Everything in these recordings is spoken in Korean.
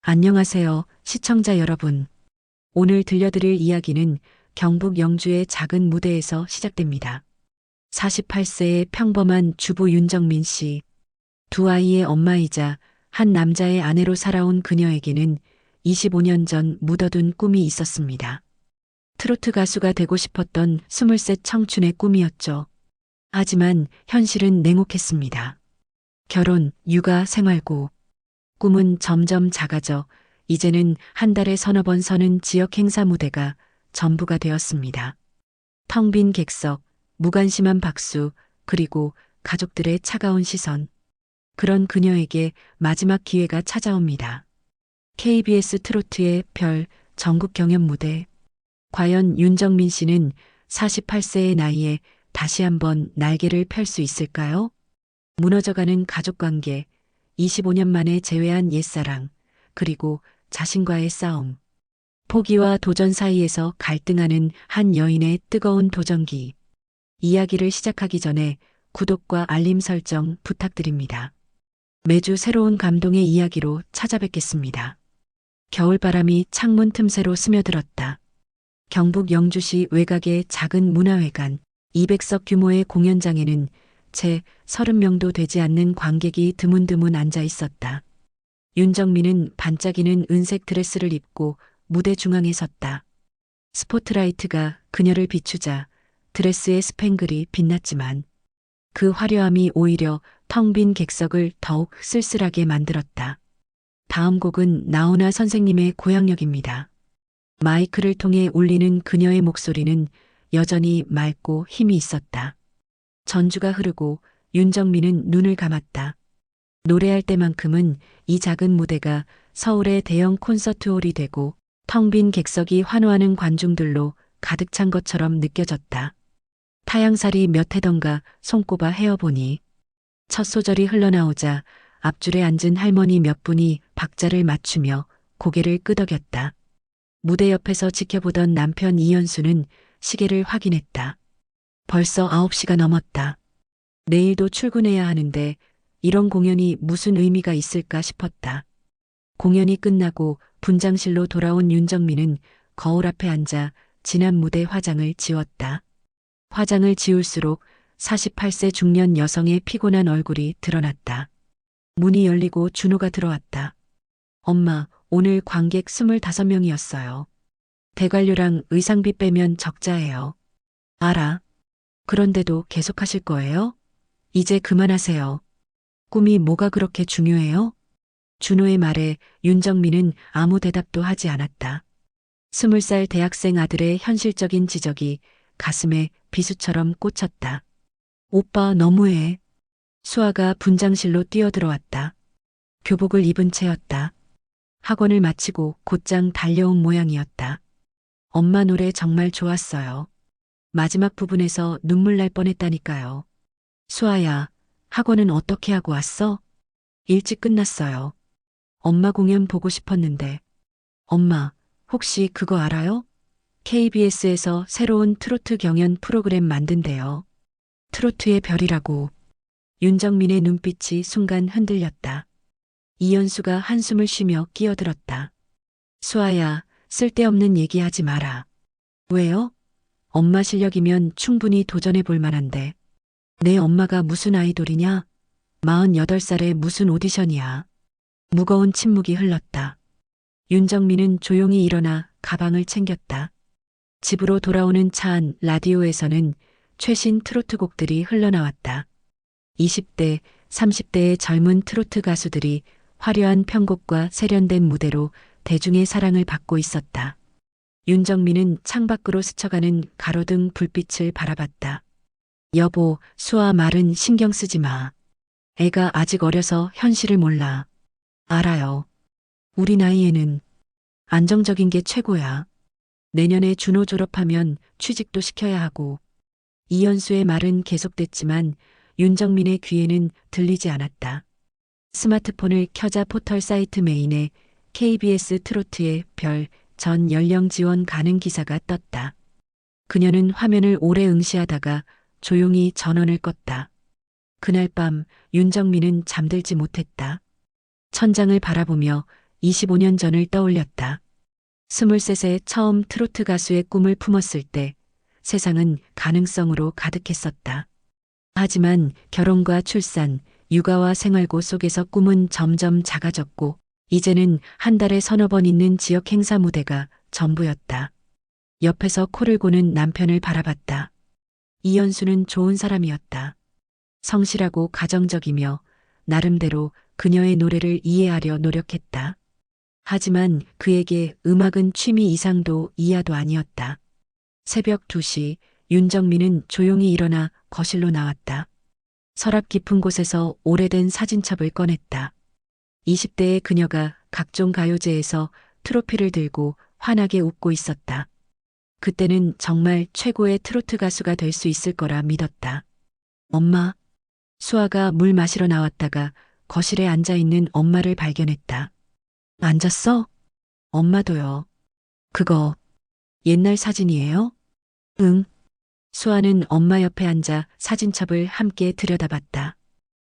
안녕하세요, 시청자 여러분. 오늘 들려드릴 이야기는 경북 영주의 작은 무대에서 시작됩니다. 48세의 평범한 주부 윤정민 씨. 두 아이의 엄마이자 한 남자의 아내로 살아온 그녀에게는 25년 전 묻어둔 꿈이 있었습니다. 트로트 가수가 되고 싶었던 23 청춘의 꿈이었죠. 하지만 현실은 냉혹했습니다. 결혼, 육아, 생활고. 꿈은 점점 작아져 이제는 한 달에 서너 번 서는 지역 행사 무대가 전부가 되었습니다. 텅 빈 객석, 무관심한 박수, 그리고 가족들의 차가운 시선. 그런 그녀에게 마지막 기회가 찾아옵니다. KBS 트로트의 별 전국 경연 무대. 과연 윤정민 씨는 48세의 나이에 다시 한번 날개를 펼 수 있을까요? 무너져가는 가족관계, 25년 만에 재회한 옛사랑, 그리고 자신과의 싸움. 포기와 도전 사이에서 갈등하는 한 여인의 뜨거운 도전기. 이야기를 시작하기 전에 구독과 알림 설정 부탁드립니다. 매주 새로운 감동의 이야기로 찾아뵙겠습니다. 겨울바람이 창문 틈새로 스며들었다. 경북 영주시 외곽의 작은 문화회관, 200석 규모의 공연장에는 채 30명도 되지 않는 관객이 드문드문 앉아 있었다. 윤정민은 반짝이는 은색 드레스를 입고 무대 중앙에 섰다. 스포트라이트가 그녀를 비추자 드레스의 스팽글이 빛났지만 그 화려함이 오히려 텅 빈 객석을 더욱 쓸쓸하게 만들었다. 다음 곡은 나훈아 선생님의 고향역입니다. 마이크를 통해 울리는 그녀의 목소리는 여전히 맑고 힘이 있었다. 전주가 흐르고 윤정민은 눈을 감았다. 노래할 때만큼은 이 작은 무대가 서울의 대형 콘서트홀이 되고 텅 빈 객석이 환호하는 관중들로 가득 찬 것처럼 느껴졌다. 타향살이 몇 해던가 손꼽아 헤어보니 첫 소절이 흘러나오자 앞줄에 앉은 할머니 몇 분이 박자를 맞추며 고개를 끄덕였다. 무대 옆에서 지켜보던 남편 이현수는 시계를 확인했다. 벌써 9시가 넘었다. 내일도 출근해야 하는데 이런 공연이 무슨 의미가 있을까 싶었다. 공연이 끝나고 분장실로 돌아온 윤정민은 거울 앞에 앉아 지난 무대 화장을 지웠다. 화장을 지울수록 48세 중년 여성의 피곤한 얼굴이 드러났다. 문이 열리고 준호가 들어왔다. 엄마, 오늘 관객 25명이었어요. 대관료랑 의상비 빼면 적자예요. 알아. 그런데도 계속하실 거예요? 이제 그만하세요. 꿈이 뭐가 그렇게 중요해요? 준호의 말에 윤정민은 아무 대답도 하지 않았다. 20살 대학생 아들의 현실적인 지적이 가슴에 비수처럼 꽂혔다. 오빠 너무해. 수아가 분장실로 뛰어들어왔다. 교복을 입은 채였다. 학원을 마치고 곧장 달려온 모양이었다. 엄마 노래 정말 좋았어요. 마지막 부분에서 눈물 날 뻔했다니까요. 수아야, 학원은 어떻게 하고 왔어? 일찍 끝났어요. 엄마 공연 보고 싶었는데. 엄마, 혹시 그거 알아요? KBS에서 새로운 트로트 경연 프로그램 만든대요. 트로트의 별이라고. 윤정민의 눈빛이 순간 흔들렸다. 이현수가 한숨을 쉬며 끼어들었다. 수아야, 쓸데없는 얘기하지 마라. 왜요? 엄마 실력이면 충분히 도전해 볼 만한데. 내 엄마가 무슨 아이돌이냐? 48살에 무슨 오디션이야. 무거운 침묵이 흘렀다. 윤정민은 조용히 일어나 가방을 챙겼다. 집으로 돌아오는 차 안 라디오에서는 최신 트로트 곡들이 흘러나왔다. 20대, 30대의 젊은 트로트 가수들이 화려한 편곡과 세련된 무대로 대중의 사랑을 받고 있었다. 윤정민은 창밖으로 스쳐가는 가로등 불빛을 바라봤다. 여보, 수아 말은 신경 쓰지 마. 애가 아직 어려서 현실을 몰라. 알아요. 우리 나이에는 안정적인 게 최고야. 내년에 준호 졸업하면 취직도 시켜야 하고. 이현수의 말은 계속됐지만 윤정민의 귀에는 들리지 않았다. 스마트폰을 켜자 포털 사이트 메인에 KBS 트로트의 별 전 연령 지원 가능 기사가 떴다. 그녀는 화면을 오래 응시하다가 조용히 전원을 껐다. 그날 밤 윤정민은 잠들지 못했다. 천장을 바라보며 25년 전을 떠올렸다. 23세 처음 트로트 가수의 꿈을 품었을 때 세상은 가능성으로 가득했었다. 하지만 결혼과 출산, 육아와 생활고 속에서 꿈은 점점 작아졌고 이제는 한 달에 서너 번 있는 지역 행사 무대가 전부였다. 옆에서 코를 고는 남편을 바라봤다. 이현수는 좋은 사람이었다. 성실하고 가정적이며 나름대로 그녀의 노래를 이해하려 노력했다. 하지만 그에게 음악은 취미 이상도 이하도 아니었다. 새벽 2시 윤정민은 조용히 일어나 거실로 나왔다. 서랍 깊은 곳에서 오래된 사진첩을 꺼냈다. 20대의 그녀가 각종 가요제에서 트로피를 들고 환하게 웃고 있었다. 그때는 정말 최고의 트로트 가수가 될 수 있을 거라 믿었다. 엄마. 수아가 물 마시러 나왔다가 거실에 앉아 있는 엄마를 발견했다. 앉았어? 엄마도요. 그거 옛날 사진이에요? 응. 수아는 엄마 옆에 앉아 사진첩을 함께 들여다봤다.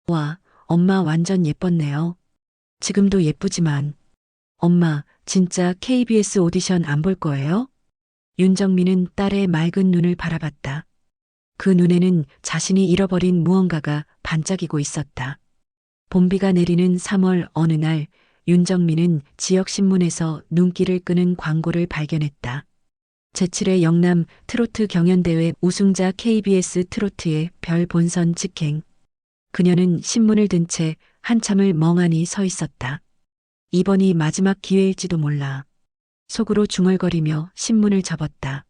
와, 엄마 완전 예뻤네요. 지금도 예쁘지만. 엄마, 진짜 KBS 오디션 안 볼 거예요? 윤정민은 딸의 맑은 눈을 바라봤다. 그 눈에는 자신이 잃어버린 무언가가 반짝이고 있었다. 봄비가 내리는 3월 어느 날 윤정민은 지역신문에서 눈길을 끄는 광고를 발견했다. 제7회 영남 트로트 경연대회 우승자 KBS 트로트의 별 본선 직행. 그녀는 신문을 든 채 한참을 멍하니 서 있었다. 이번이 마지막 기회일지도 몰라. 속으로 중얼거리며 신문을 접었다.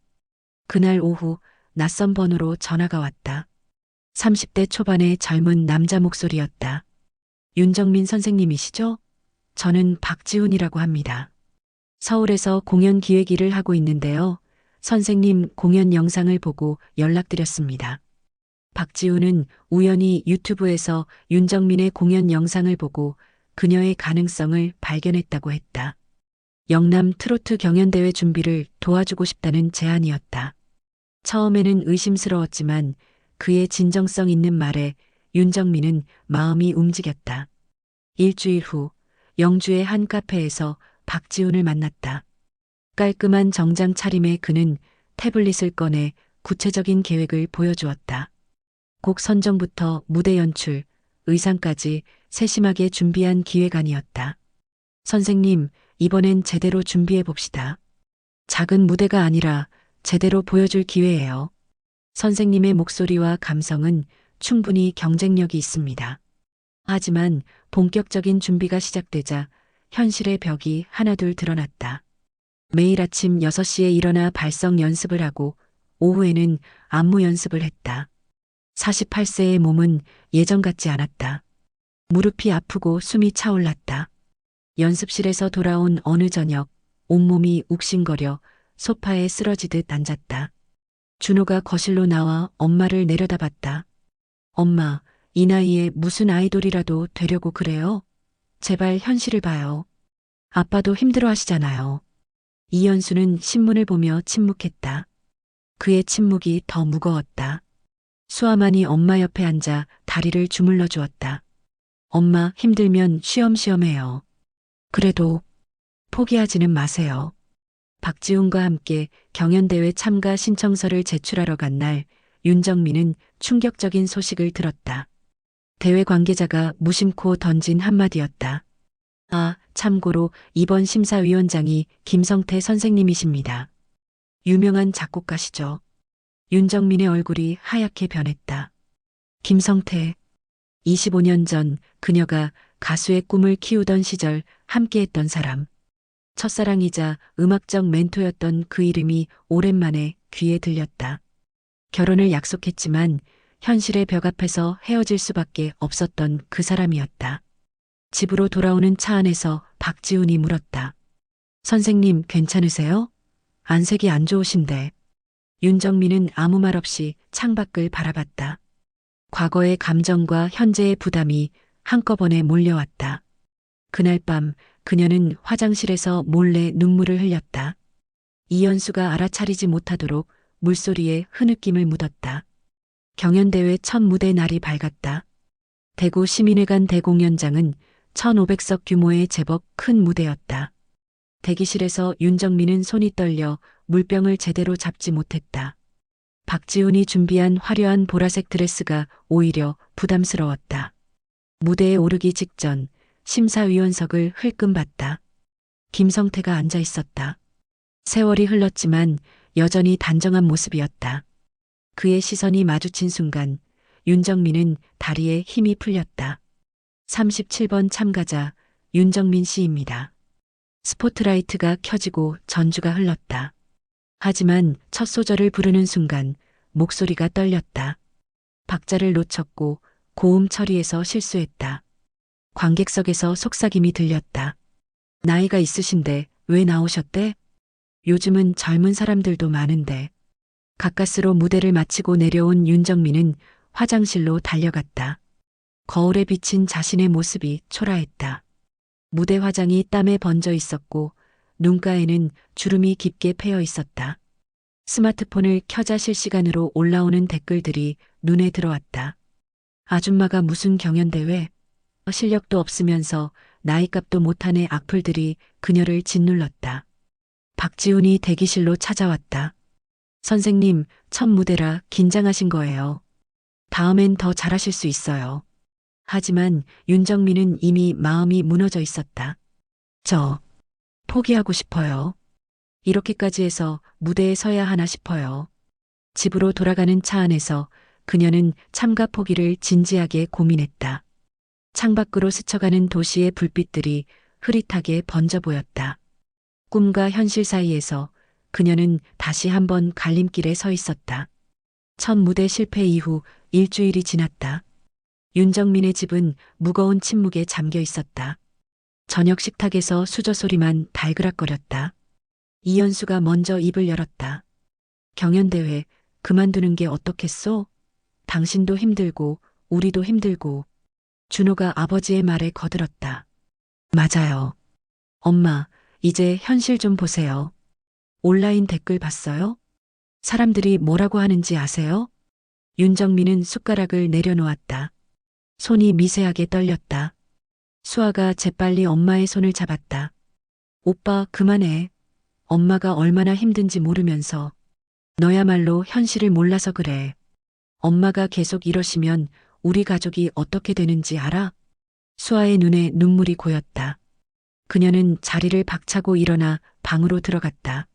그날 오후 낯선 번호로 전화가 왔다. 30대 초반의 젊은 남자 목소리였다. 윤정민 선생님이시죠? 저는 박지훈이라고 합니다. 서울에서 공연 기획 일을 하고 있는데요. 선생님 공연 영상을 보고 연락드렸습니다. 박지훈은 우연히 유튜브에서 윤정민의 공연 영상을 보고 그녀의 가능성을 발견했다고 했다. 영남 트로트 경연대회 준비를 도와주고 싶다는 제안이었다. 처음에는 의심스러웠지만 그의 진정성 있는 말에 윤정민은 마음이 움직였다. 일주일 후 영주의 한 카페에서 박지훈을 만났다. 깔끔한 정장 차림의 그는 태블릿을 꺼내 구체적인 계획을 보여주었다. 곡 선정부터 무대 연출, 의상까지 세심하게 준비한 기획안이었다. 선생님, 이번엔 제대로 준비해 봅시다. 작은 무대가 아니라 제대로 보여줄 기회예요. 선생님의 목소리와 감성은 충분히 경쟁력이 있습니다. 하지만 본격적인 준비가 시작되자 현실의 벽이 하나둘 드러났다. 매일 아침 6시에 일어나 발성 연습을 하고 오후에는 안무 연습을 했다. 48세의 몸은 예전 같지 않았다. 무릎이 아프고 숨이 차올랐다. 연습실에서 돌아온 어느 저녁 온몸이 욱신거려 소파에 쓰러지듯 앉았다. 준호가 거실로 나와 엄마를 내려다봤다. 엄마, 이 나이에 무슨 아이돌이라도 되려고 그래요? 제발 현실을 봐요. 아빠도 힘들어 하시잖아요. 이현수는 신문을 보며 침묵했다. 그의 침묵이 더 무거웠다. 수아만이 엄마 옆에 앉아 다리를 주물러 주었다. 엄마 힘들면 쉬엄쉬엄 해요. 그래도 포기하지는 마세요. 박지훈과 함께 경연대회 참가 신청서를 제출하러 간 날 윤정민은 충격적인 소식을 들었다. 대회 관계자가 무심코 던진 한마디였다. 아, 참고로 이번 심사위원장이 김성태 선생님이십니다. 유명한 작곡가시죠. 윤정민의 얼굴이 하얗게 변했다. 김성태. 25년 전 그녀가 가수의 꿈을 키우던 시절 함께했던 사람. 첫사랑이자 음악적 멘토였던 그 이름이 오랜만에 귀에 들렸다. 결혼을 약속했지만 현실의 벽 앞에서 헤어질 수밖에 없었던 그 사람이었다. 집으로 돌아오는 차 안에서 박지훈이 물었다. 선생님 괜찮으세요? 안색이 안 좋으신데. 윤정민은 아무 말 없이 창밖을 바라봤다. 과거의 감정과 현재의 부담이 한꺼번에 몰려왔다. 그날 밤 그녀는 화장실에서 몰래 눈물을 흘렸다. 이현수가 알아차리지 못하도록 물소리에 흐느낌을 묻었다. 경연대회 첫 무대 날이 밝았다. 대구 시민회관 대공연장은 1,500석 규모의 제법 큰 무대였다. 대기실에서 윤정민은 손이 떨려 물병을 제대로 잡지 못했다. 박지훈이 준비한 화려한 보라색 드레스가 오히려 부담스러웠다. 무대에 오르기 직전 심사위원석을 흘끔 봤다. 김성태가 앉아 있었다. 세월이 흘렀지만 여전히 단정한 모습이었다. 그의 시선이 마주친 순간 윤정민은 다리에 힘이 풀렸다. 37번 참가자 윤정민 씨입니다. 스포트라이트가 켜지고 전주가 흘렀다. 하지만 첫 소절을 부르는 순간 목소리가 떨렸다. 박자를 놓쳤고 고음 처리에서 실수했다. 관객석에서 속삭임이 들렸다. 나이가 있으신데 왜 나오셨대? 요즘은 젊은 사람들도 많은데. 가까스로 무대를 마치고 내려온 윤정민은 화장실로 달려갔다. 거울에 비친 자신의 모습이 초라했다. 무대 화장이 땀에 번져 있었고 눈가에는 주름이 깊게 패여 있었다. 스마트폰을 켜자 실시간으로 올라오는 댓글들이 눈에 들어왔다. 아줌마가 무슨 경연대회? 실력도 없으면서 나이값도 못한 애 악플들이 그녀를 짓눌렀다. 박지훈이 대기실로 찾아왔다. 선생님, 첫 무대라 긴장하신 거예요. 다음엔 더 잘하실 수 있어요. 하지만 윤정민은 이미 마음이 무너져 있었다. 저 포기하고 싶어요. 이렇게까지 해서 무대에 서야 하나 싶어요. 집으로 돌아가는 차 안에서 그녀는 참가 포기를 진지하게 고민했다. 창밖으로 스쳐가는 도시의 불빛들이 흐릿하게 번져 보였다. 꿈과 현실 사이에서 그녀는 다시 한번 갈림길에 서 있었다. 첫 무대 실패 이후 일주일이 지났다. 윤정민의 집은 무거운 침묵에 잠겨 있었다. 저녁 식탁에서 수저 소리만 달그락거렸다. 이현수가 먼저 입을 열었다. 경연대회 그만두는 게 어떻겠소? 당신도 힘들고 우리도 힘들고. 준호가 아버지의 말에 거들었다. 맞아요. 엄마, 이제 현실 좀 보세요. 온라인 댓글 봤어요? 사람들이 뭐라고 하는지 아세요? 윤정민은 숟가락을 내려놓았다. 손이 미세하게 떨렸다. 수아가 재빨리 엄마의 손을 잡았다. 오빠, 그만해. 엄마가 얼마나 힘든지 모르면서. 너야말로 현실을 몰라서 그래. 엄마가 계속 이러시면 우리 가족이 어떻게 되는지 알아? 수아의 눈에 눈물이 고였다. 그녀는 자리를 박차고 일어나 방으로 들어갔다.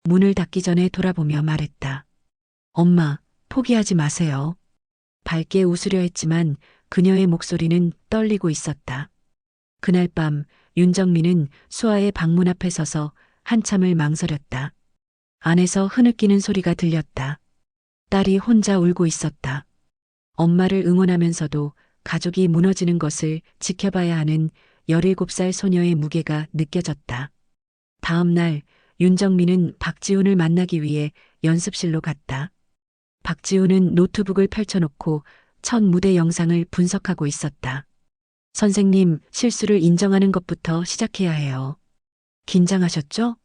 문을 닫기 전에 돌아보며 말했다. 엄마, 포기하지 마세요. 밝게 웃으려 했지만 그녀의 목소리는 떨리고 있었다. 그날 밤 윤정민은 수아의 방문 앞에 서서 한참을 망설였다. 안에서 흐느끼는 소리가 들렸다. 딸이 혼자 울고 있었다. 엄마를 응원하면서도 가족이 무너지는 것을 지켜봐야 하는 17살 소녀의 무게가 느껴졌다. 다음 날 윤정민은 박지훈을 만나기 위해 연습실로 갔다. 박지훈은 노트북을 펼쳐놓고 첫 무대 영상을 분석하고 있었다. 선생님, 실수를 인정하는 것부터 시작해야 해요. 긴장하셨죠?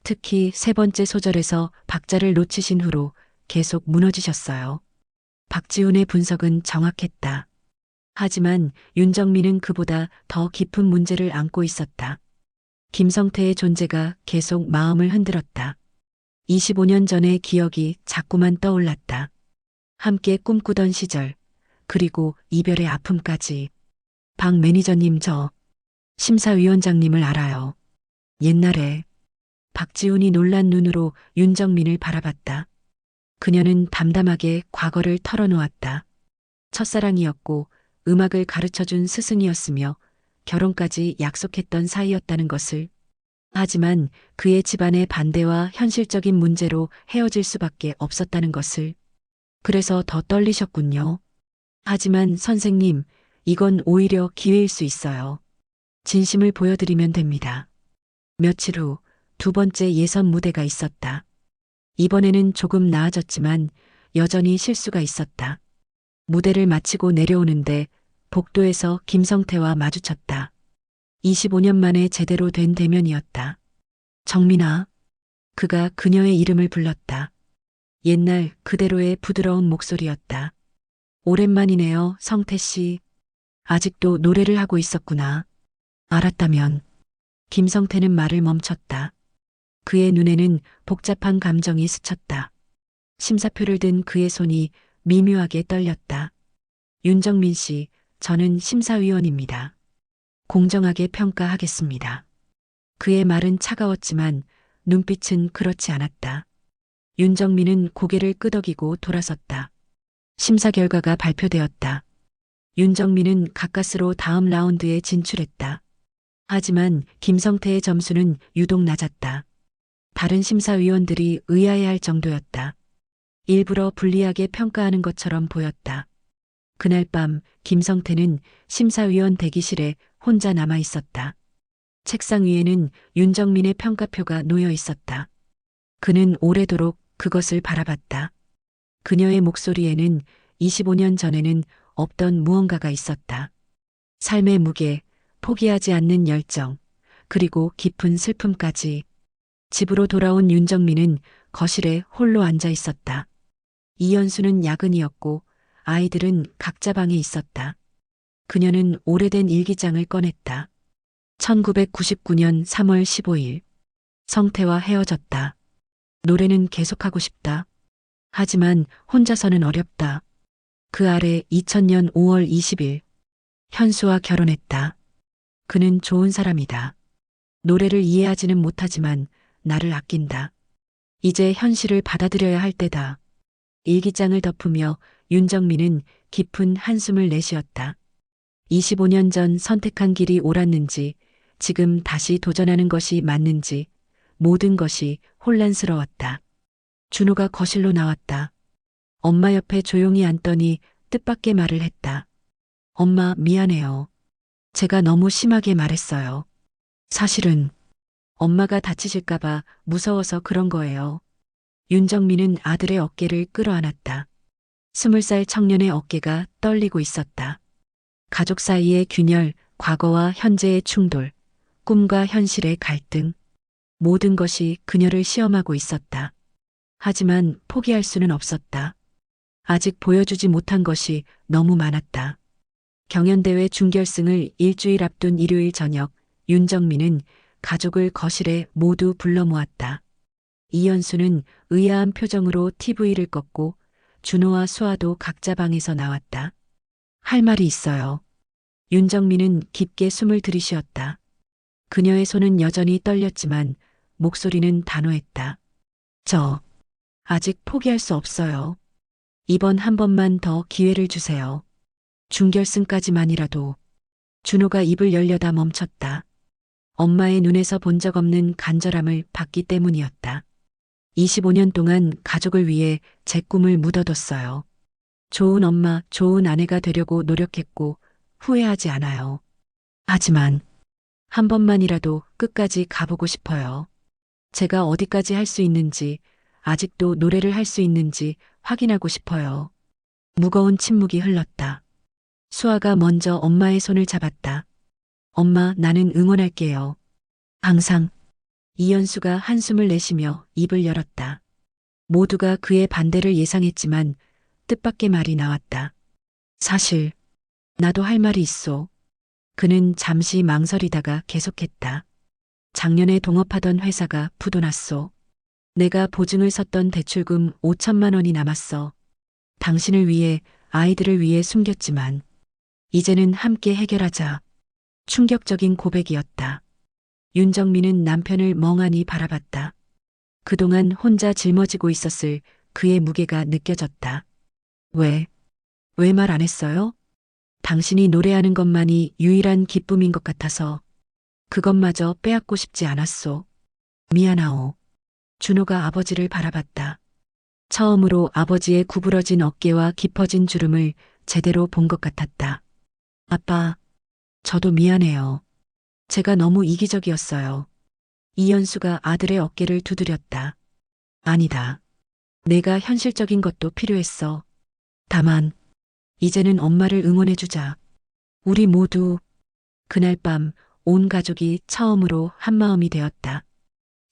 특히 세 번째 소절에서 박자를 놓치신 후로 계속 무너지셨어요. 박지훈의 분석은 정확했다. 하지만 윤정민은 그보다 더 깊은 문제를 안고 있었다. 김성태의 존재가 계속 마음을 흔들었다. 25년 전의 기억이 자꾸만 떠올랐다. 함께 꿈꾸던 시절, 그리고 이별의 아픔까지. 박 매니저님, 저 심사위원장님을 알아요. 옛날에. 박지훈이 놀란 눈으로 윤정민을 바라봤다. 그녀는 담담하게 과거를 털어놓았다. 첫사랑이었고 음악을 가르쳐준 스승이었으며 결혼까지 약속했던 사이였다는 것을. 하지만 그의 집안의 반대와 현실적인 문제로 헤어질 수밖에 없었다는 것을. 그래서 더 떨리셨군요. 하지만 선생님, 이건 오히려 기회일 수 있어요. 진심을 보여드리면 됩니다. 며칠 후 두 번째 예선 무대가 있었다. 이번에는 조금 나아졌지만 여전히 실수가 있었다. 무대를 마치고 내려오는데 복도에서 김성태와 마주쳤다. 25년 만에 제대로 된 대면이었다. 정민아. 그가 그녀의 이름을 불렀다. 옛날 그대로의 부드러운 목소리였다. 오랜만이네요, 성태 씨. 아직도 노래를 하고 있었구나. 알았다면. 김성태는 말을 멈췄다. 그의 눈에는 복잡한 감정이 스쳤다. 심사표를 든 그의 손이 미묘하게 떨렸다. 윤정민 씨, 저는 심사위원입니다. 공정하게 평가하겠습니다. 그의 말은 차가웠지만 눈빛은 그렇지 않았다. 윤정민은 고개를 끄덕이고 돌아섰다. 심사 결과가 발표되었다. 윤정민은 가까스로 다음 라운드에 진출했다. 하지만 김성태의 점수는 유독 낮았다. 다른 심사위원들이 의아해할 정도였다. 일부러 불리하게 평가하는 것처럼 보였다. 그날 밤 김성태는 심사위원 대기실에 혼자 남아 있었다. 책상 위에는 윤정민의 평가표가 놓여 있었다. 그는 오래도록 그것을 바라봤다. 그녀의 목소리에는 25년 전에는 없던 무언가가 있었다. 삶의 무게, 포기하지 않는 열정, 그리고 깊은 슬픔까지. 집으로 돌아온 윤정민은 거실에 홀로 앉아 있었다. 이연수는 야근이었고 아이들은 각자 방에 있었다. 그녀는 오래된 일기장을 꺼냈다. 1999년 3월 15일. 성태와 헤어졌다. 노래는 계속하고 싶다. 하지만 혼자서는 어렵다. 그 아래 2000년 5월 20일. 현수와 결혼했다. 그는 좋은 사람이다. 노래를 이해하지는 못하지만 나를 아낀다. 이제 현실을 받아들여야 할 때다. 일기장을 덮으며 윤정민은 깊은 한숨을 내쉬었다. 25년 전 선택한 길이 옳았는지, 지금 다시 도전하는 것이 맞는지, 모든 것이 혼란스러웠다. 준호가 거실로 나왔다. 엄마 옆에 조용히 앉더니 뜻밖의 말을 했다. 엄마, 미안해요. 제가 너무 심하게 말했어요. 사실은 엄마가 다치실까봐 무서워서 그런 거예요. 윤정민은 아들의 어깨를 끌어안았다. 20살 청년의 어깨가 떨리고 있었다. 가족 사이의 균열, 과거와 현재의 충돌, 꿈과 현실의 갈등, 모든 것이 그녀를 시험하고 있었다. 하지만 포기할 수는 없었다. 아직 보여주지 못한 것이 너무 많았다. 경연대회 준결승을 일주일 앞둔 일요일 저녁, 윤정민은 가족을 거실에 모두 불러 모았다. 이연수는 의아한 표정으로 TV를 껐고 준호와 수아도 각자 방에서 나왔다. 할 말이 있어요. 윤정민은 깊게 숨을 들이쉬었다. 그녀의 손은 여전히 떨렸지만 목소리는 단호했다. 저 아직 포기할 수 없어요. 이번 한 번만 더 기회를 주세요. 준결승까지만이라도. 준호가 입을 열려다 멈췄다. 엄마의 눈에서 본 적 없는 간절함을 봤기 때문이었다. 25년 동안 가족을 위해 제 꿈을 묻어뒀어요. 좋은 엄마, 좋은 아내가 되려고 노력했고 후회하지 않아요. 하지만 한 번만이라도 끝까지 가보고 싶어요. 제가 어디까지 할 수 있는지, 아직도 노래를 할 수 있는지 확인하고 싶어요. 무거운 침묵이 흘렀다. 수아가 먼저 엄마의 손을 잡았다. 엄마, 나는 응원할게요. 항상. 이연수가 한숨을 내쉬며 입을 열었다. 모두가 그의 반대를 예상했지만 뜻밖의 말이 나왔다. 사실 나도 할 말이 있어. 그는 잠시 망설이다가 계속했다. 작년에 동업하던 회사가 부도났어. 내가 보증을 섰던 대출금 5천만 원이 남았어. 당신을 위해, 아이들을 위해 숨겼지만 이제는 함께 해결하자. 충격적인 고백이었다. 윤정민은 남편을 멍하니 바라봤다. 그동안 혼자 짊어지고 있었을 그의 무게가 느껴졌다. 왜 말 안 했어요? 당신이 노래하는 것만이 유일한 기쁨인 것 같아서 그것마저 빼앗고 싶지 않았소. 미안하오. 준호가 아버지를 바라봤다. 처음으로 아버지의 구부러진 어깨와 깊어진 주름을 제대로 본 것 같았다. 아빠, 저도 미안해요. 제가 너무 이기적이었어요. 이연수가 아들의 어깨를 두드렸다. 아니다. 내가 현실적인 것도 필요했어. 다만, 이제는 엄마를 응원해주자. 우리 모두. 그날 밤 온 가족이 처음으로 한마음이 되었다.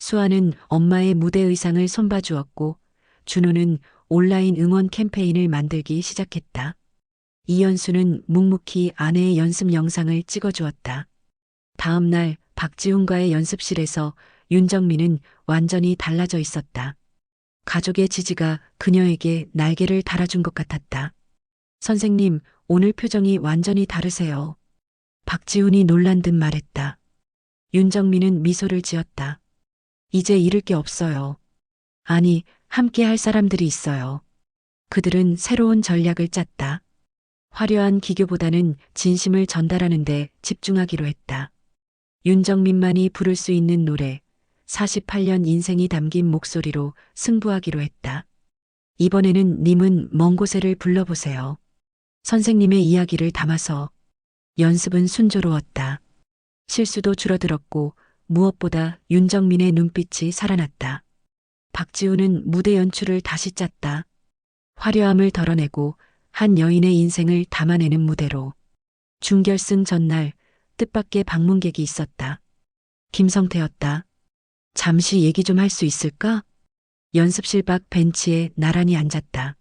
수아는 엄마의 무대 의상을 손봐주었고 준호는 온라인 응원 캠페인을 만들기 시작했다. 이연수는 묵묵히 아내의 연습 영상을 찍어주었다. 다음 날 박지훈과의 연습실에서 윤정민은 완전히 달라져 있었다. 가족의 지지가 그녀에게 날개를 달아준 것 같았다. 선생님, 오늘 표정이 완전히 다르세요. 박지훈이 놀란 듯 말했다. 윤정민은 미소를 지었다. 이제 잃을 게 없어요. 아니, 함께 할 사람들이 있어요. 그들은 새로운 전략을 짰다. 화려한 기교보다는 진심을 전달하는 데 집중하기로 했다. 윤정민만이 부를 수 있는 노래, 48년 인생이 담긴 목소리로 승부하기로 했다. 이번에는 님은 먼 곳에를 불러보세요. 선생님의 이야기를 담아서. 연습은 순조로웠다. 실수도 줄어들었고 무엇보다 윤정민의 눈빛이 살아났다. 박지훈은 무대 연출을 다시 짰다. 화려함을 덜어내고 한 여인의 인생을 담아내는 무대로. 준결승 전날 뜻밖의 방문객이 있었다. 김성태였다. 잠시 얘기 좀 할 수 있을까? 연습실 밖 벤치에 나란히 앉았다.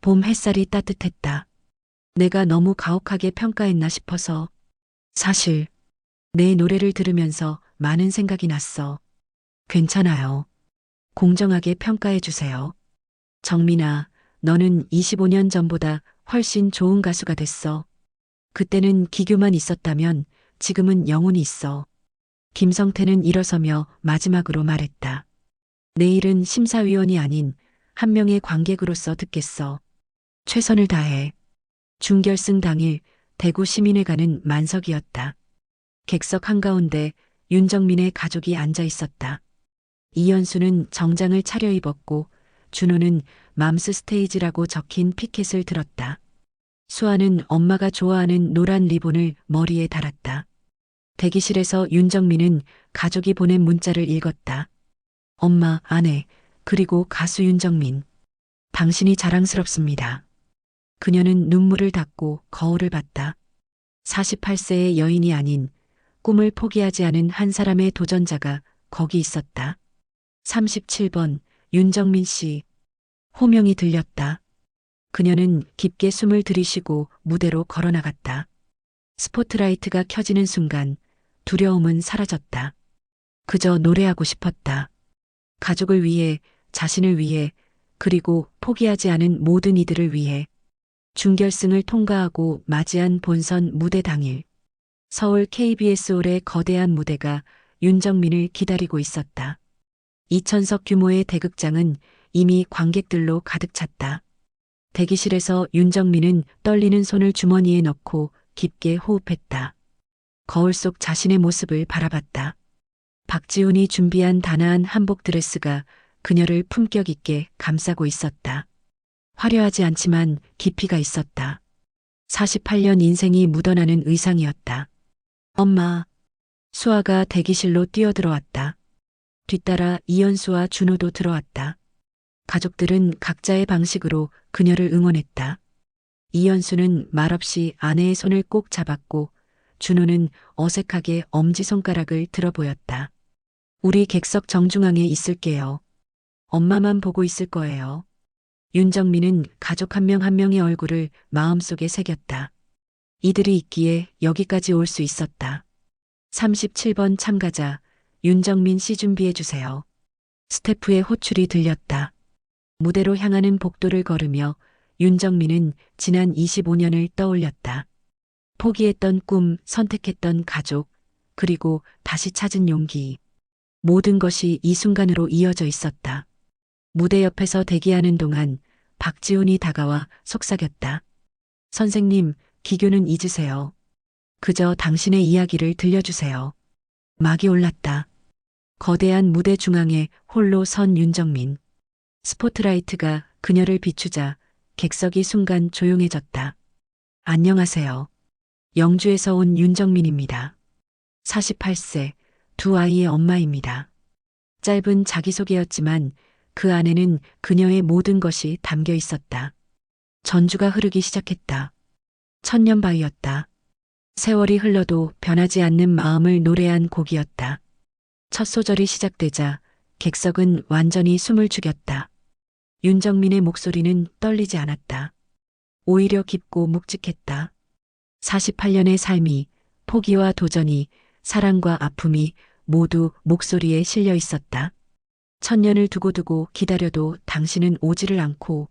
봄 햇살이 따뜻했다. 내가 너무 가혹하게 평가했나 싶어서. 사실 내 노래를 들으면서 많은 생각이 났어. 괜찮아요. 공정하게 평가해 주세요. 정민아, 너는 25년 전보다 훨씬 좋은 가수가 됐어. 그때는 기교만 있었다면 지금은 영혼이 있어. 김성태는 일어서며 마지막으로 말했다. 내일은 심사위원이 아닌 한 명의 관객으로서 듣겠어. 최선을 다해. 준결승 당일 대구 시민회관은 만석이었다. 객석 한가운데 윤정민의 가족이 앉아 있었다. 이현수는 정장을 차려입었고 준호는 맘스 스테이지라고 적힌 피켓을 들었다. 수아는 엄마가 좋아하는 노란 리본을 머리에 달았다. 대기실에서 윤정민은 가족이 보낸 문자를 읽었다. 엄마, 아내, 그리고 가수 윤정민. 당신이 자랑스럽습니다. 그녀는 눈물을 닦고 거울을 봤다. 48세의 여인이 아닌 꿈을 포기하지 않은 한 사람의 도전자가 거기 있었다. 37번 윤정민 씨. 호명이 들렸다. 그녀는 깊게 숨을 들이쉬고 무대로 걸어나갔다. 스포트라이트가 켜지는 순간 두려움은 사라졌다. 그저 노래하고 싶었다. 가족을 위해, 자신을 위해, 그리고 포기하지 않은 모든 이들을 위해. 준결승을 통과하고 맞이한 본선 무대 당일. 서울 KBS홀의 거대한 무대가 윤정민을 기다리고 있었다. 2,000석 규모의 대극장은 이미 관객들로 가득 찼다. 대기실에서 윤정민은 떨리는 손을 주머니에 넣고 깊게 호흡했다. 거울 속 자신의 모습을 바라봤다. 박지훈이 준비한 단아한 한복 드레스가 그녀를 품격 있게 감싸고 있었다. 화려하지 않지만 깊이가 있었다. 48년 인생이 묻어나는 의상이었다. 엄마. 수아가 대기실로 뛰어들어왔다. 뒤따라 이현수와 준호도 들어왔다. 가족들은 각자의 방식으로 그녀를 응원했다. 이현수는 말없이 아내의 손을 꼭 잡았고 준호는 어색하게 엄지손가락을 들어 보였다. 우리 객석 정중앙에 있을게요. 엄마만 보고 있을 거예요. 윤정민은 가족 한 명 한 명의 얼굴을 마음속에 새겼다. 이들이 있기에 여기까지 올 수 있었다. 37번 참가자 윤정민 씨 준비해 주세요. 스태프의 호출이 들렸다. 무대로 향하는 복도를 걸으며 윤정민은 지난 25년을 떠올렸다. 포기했던 꿈, 선택했던 가족, 그리고 다시 찾은 용기. 모든 것이 이 순간으로 이어져 있었다. 무대 옆에서 대기하는 동안 박지훈이 다가와 속삭였다. 선생님, 기교는 잊으세요. 그저 당신의 이야기를 들려주세요. 막이 올랐다. 거대한 무대 중앙에 홀로 선 윤정민. 스포트라이트가 그녀를 비추자 객석이 순간 조용해졌다. 안녕하세요. 영주에서 온 윤정민입니다. 48세, 두 아이의 엄마입니다. 짧은 자기소개였지만 그 안에는 그녀의 모든 것이 담겨 있었다. 전주가 흐르기 시작했다. 천년바위였다. 세월이 흘러도 변하지 않는 마음을 노래한 곡이었다. 첫 소절이 시작되자 객석은 완전히 숨을 죽였다. 윤정민의 목소리는 떨리지 않았다. 오히려 깊고 묵직했다. 48년의 삶이, 포기와 도전이 사랑과 아픔이 모두 목소리에 실려 있었다. 천년을 두고두고 기다려도 당신은 오지를 않고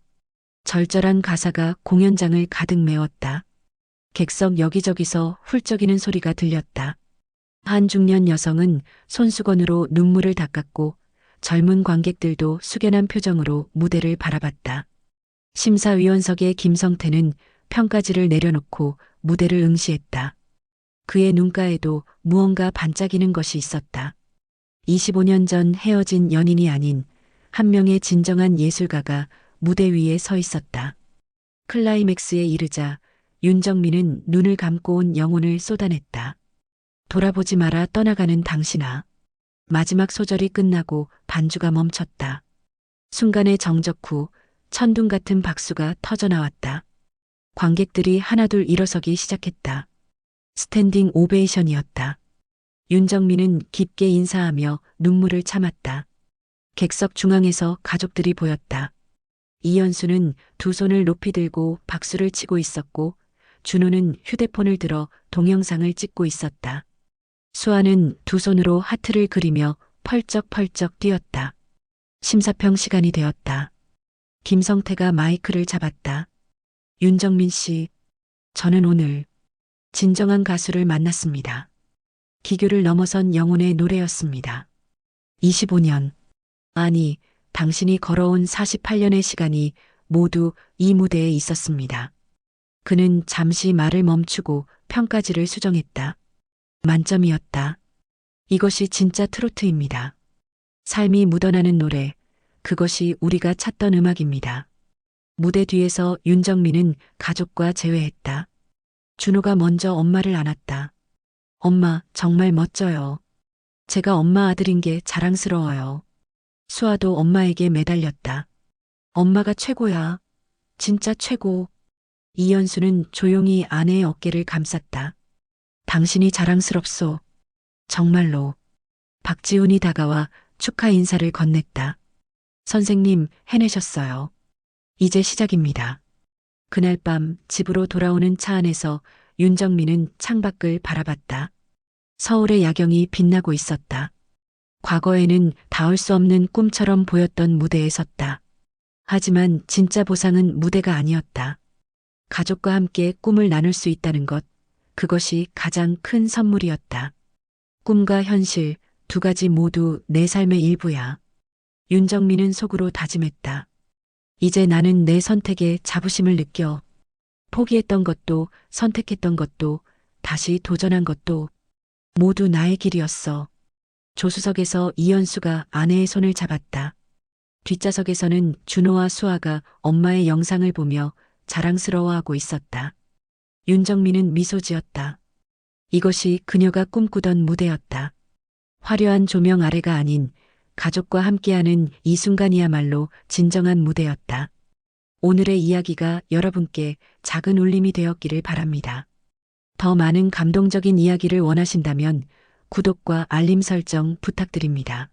절절한 가사가 공연장을 가득 메웠다. 객석 여기저기서 훌쩍이는 소리가 들렸다. 한 중년 여성은 손수건으로 눈물을 닦았고 젊은 관객들도 숙연한 표정으로 무대를 바라봤다. 심사위원석의 김성태는 평가지를 내려놓고 무대를 응시했다. 그의 눈가에도 무언가 반짝이는 것이 있었다. 25년 전 헤어진 연인이 아닌 한 명의 진정한 예술가가 무대 위에 서 있었다. 클라이맥스에 이르자 윤정민은 눈을 감고 온 영혼을 쏟아냈다. 돌아보지 마라 떠나가는 당신아. 마지막 소절이 끝나고 반주가 멈췄다. 순간의 정적 후 천둥 같은 박수가 터져나왔다. 관객들이 하나둘 일어서기 시작했다. 스탠딩 오베이션이었다. 윤정민은 깊게 인사하며 눈물을 참았다. 객석 중앙에서 가족들이 보였다. 이연수는 두 손을 높이 들고 박수를 치고 있었고 준호는 휴대폰을 들어 동영상을 찍고 있었다. 수아는 두 손으로 하트를 그리며 펄쩍펄쩍 뛰었다. 심사평 시간이 되었다. 김성태가 마이크를 잡았다. 윤정민 씨, 저는 오늘 진정한 가수를 만났습니다. 기교를 넘어선 영혼의 노래였습니다. 25년, 아니, 당신이 걸어온 48년의 시간이 모두 이 무대에 있었습니다. 그는 잠시 말을 멈추고 평가지를 수정했다. 만점이었다. 이것이 진짜 트로트입니다. 삶이 묻어나는 노래, 그것이 우리가 찾던 음악입니다. 무대 뒤에서 윤정민은 가족과 재회했다. 준호가 먼저 엄마를 안았다. 엄마, 정말 멋져요. 제가 엄마 아들인 게 자랑스러워요. 수아도 엄마에게 매달렸다. 엄마가 최고야. 진짜 최고. 이연수는 조용히 아내의 어깨를 감쌌다. 당신이 자랑스럽소. 정말로. 박지훈이 다가와 축하 인사를 건넸다. 선생님, 해내셨어요. 이제 시작입니다. 그날 밤 집으로 돌아오는 차 안에서 윤정민은 창밖을 바라봤다. 서울의 야경이 빛나고 있었다. 과거에는 닿을 수 없는 꿈처럼 보였던 무대에 섰다. 하지만 진짜 보상은 무대가 아니었다. 가족과 함께 꿈을 나눌 수 있다는 것, 그것이 가장 큰 선물이었다. 꿈과 현실 두 가지 모두 내 삶의 일부야. 윤정민은 속으로 다짐했다. 이제 나는 내 선택에 자부심을 느껴. 포기했던 것도 선택했던 것도 다시 도전한 것도 모두 나의 길이었어. 조수석에서 이연수가 아내의 손을 잡았다. 뒷좌석에서는 준호와 수아가 엄마의 영상을 보며 자랑스러워하고 있었다. 윤정민은 미소 지었다. 이것이 그녀가 꿈꾸던 무대였다. 화려한 조명 아래가 아닌 가족과 함께하는 이 순간이야말로 진정한 무대였다. 오늘의 이야기가 여러분께 작은 울림이 되었기를 바랍니다. 더 많은 감동적인 이야기를 원하신다면 구독과 알림 설정 부탁드립니다.